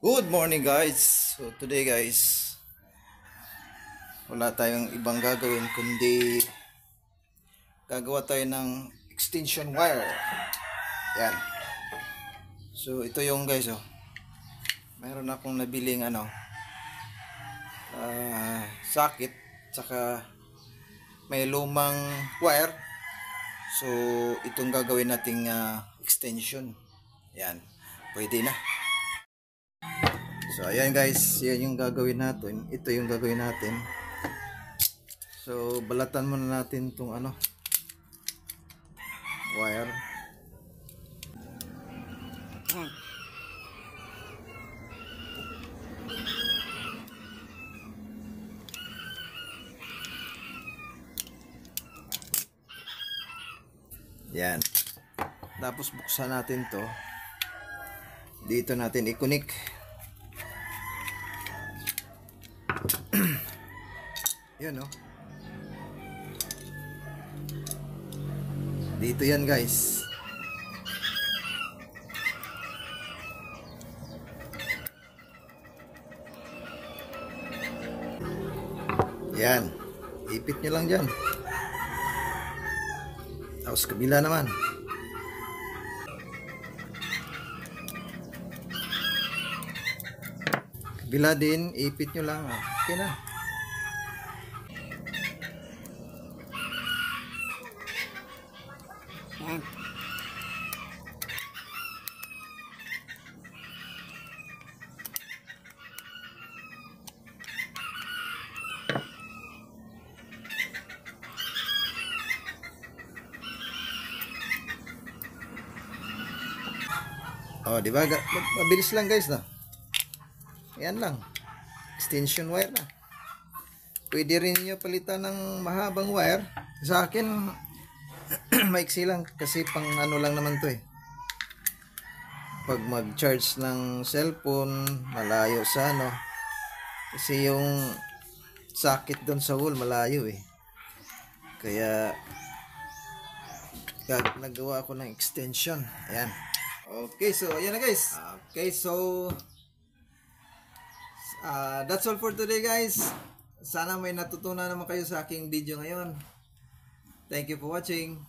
Good morning guys. So today guys, wala tayong ibang gagawin kundi gagawa tayo ng extension wire. Yan. So ito yung guys mayroon akong nabiling socket, tsaka may lumang wire. So itong gagawin nating extension. Yan. Pwede na. So ayan guys, yan yung gagawin natin. Ito yung gagawin natin. So balatan muna natin tong wire. Yan. Tapos buksan natin to. Dito natin i-connect. Yan dito yan guys. Yan. Ipit nyo lang dyan. Tapos kabila naman. Kabila din, ipit nyo lang. Okay na. Yan. Oh, di ba? Mabilis lang guys na. Yan lang. Extension wire na. Pwede rin niyo palitan ng mahabang wire. Sa akin maiksi lang kasi pang lang naman to pag mag-charge ng cellphone malayo sa kasi yung socket doon sa wall malayo kaya nagawa ako ng extension. Ayan. Okay, so ayan na guys. Okay, so that's all for today guys. Sana may natutunan naman kayo sa aking video ngayon. Thank you for watching.